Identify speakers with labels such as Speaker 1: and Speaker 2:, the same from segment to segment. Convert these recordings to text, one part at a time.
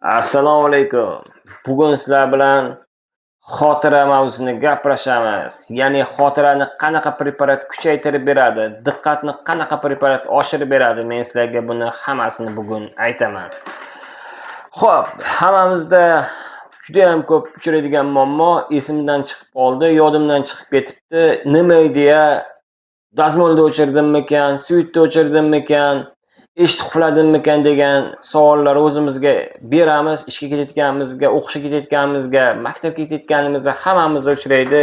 Speaker 1: Assalomu alaykum. Bugun sizlar bilan xotira mavzusini gaplashamiz. Ya'ni xotirani qanaqa preparat kuchaytirib beradi, diqqatni qanaqa preparat oshirib beradi. Men sizlarga buni hammasini bugun aytaman. Xo'p, hammamizda juda ham ko'p uchraydigan muammo esimdan chiqib qoldi, yodimdan chiqib ketibdi. Nima deya dazmolda o'chirdimmikan, suyitda o'chirdimmikan, eshitib uxladimmikan degan savollar o'zimizga beramiz. Ishga ketayotganimizga, o'qishga ketayotganimizga, maktabga ketayotganimizda hammamizda uchraydi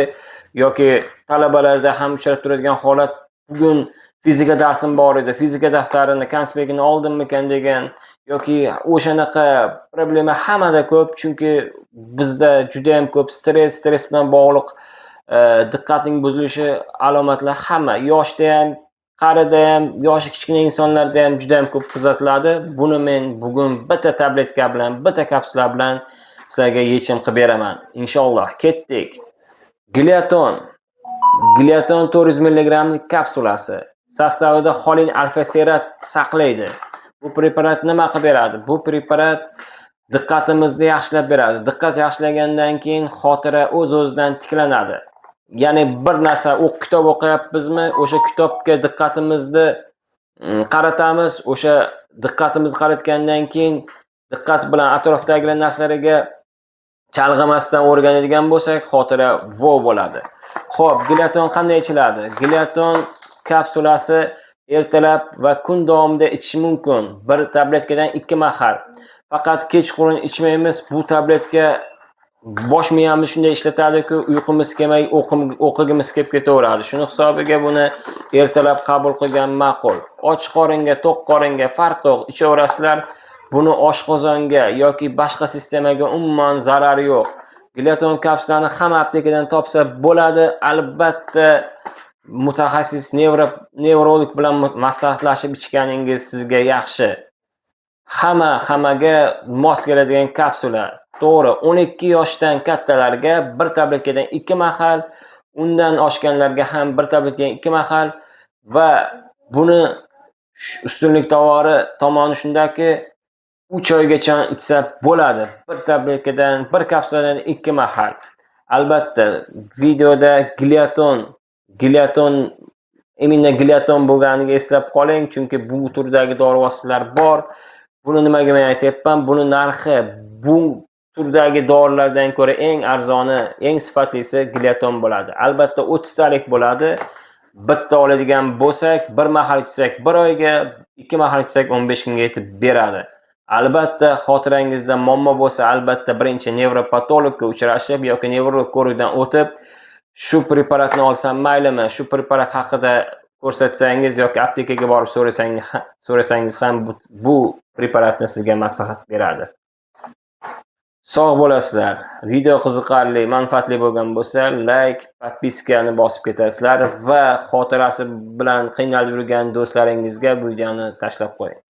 Speaker 1: yoki talabalarda ham uchrab turadigan holat. Bugun fizika darsim bor edi, fizika daftarini, konspektini oldimmikan degan yoki o'shanaqa problema hammada ko'p, chunki bizda juda ham ko'p stress bilan bog'liq diqqatning buzilishi alomatlar hamma, yoshda ham, qarida ham, yoshi kichkina insonlarda ham juda ham ko'p kuzatiladi. Buni men bugun bitta tabletka bilan, bitta kapsula bilan sizlarga yechim qilib beraman. Inshaalloh. Ketdik. Gliaton 400 mg kapsulasi. Sostavida xolin alfa-serat saqlaydi. Bu preparat nima qilib beradi? Bu preparat diqqatimizni yaxshilab beradi. Diqqat yaxshilagandan keyin xotira o'z-o'zidan tiklanadi. Ya'ni bir narsa kitob o'qiyapmizmi, o'sha kitobga diqqatimizni qaratamiz. O'sha diqqatimizni qaratgandan keyin diqqat bilan atrofdagi narsalarga chalg'imasdan o'rganadigan bo'lsak, xotira bo'ladi. Xo'p, gliaton qanday ichiladi? Gliaton kapsulasi ertalab va kun davomida ichish mumkin. Bir tabletkadan 2 mahal. Faqat kechqurun ichmaymiz. Bu tabletka bosh miyamiz shunday ishlatadi-ku, uyqumiz kelmay, o'qigimiz kelib ketaveradi. Shuni hisobiga buni ertalab qabul qilgan ma'qul. Och qoringa, to'q qoringa farq yo'q. Ichaverasizlar. Buni oshqozonga yoki boshqa sistemaga umuman zarari yo'q. Gliaton kapsulani hamma aptekadan topsa bo'ladi. Albatta mutaxassis nevrolog bilan maslahatlashib ichganingiz sizga yaxshi. Hammaga mos keladigan kapsula. To'g'ri, 12 yoshdan kattalarga bir tabletkadan 2 mahal, undan oshganlarga ham bir tabletkadan 2 mahal va buni ustunlik tomoni shundaki 3 oygacha ichsa bo'ladi. Bir tabletkadan, bir kapsuladan 2 mahal. Albatta, videoda gliaton bo'lganiga eslab qoling, chunki bu turdagi dori vositalar bor. Buni nimaga men aytayapman? Buni narxi bu turdagi dorilardan ko'ra eng arzoni, eng sifatlisi gliaton bo'ladi. Albatta 30 talik bo'ladi. Bitta oladigan bo'lsak, bir mahal ichsak 1 oyga, 2 mahal ichsak 15 kunga yetib beradi. Albatta xotirangizda muammo bo'lsa, albatta birinchi nevropatologga uchrashib yoki nevrolog ko'rikdan o'tib, shu preparatni olsam maylimi, shu preparat haqida ko'rsatsangiz yoki aptekaga borib so'rasangiz ham bu preparatni sizga maslahat beradi. Sog' bo'lasizlar. Video qiziqarli, manfaatli bo'lgan bo'lsa, like, podpiskani bosib ketasizlar va xotirasi bilan qiynalib yurgan do'stlaringizga bu videoni tashlab qo'ying.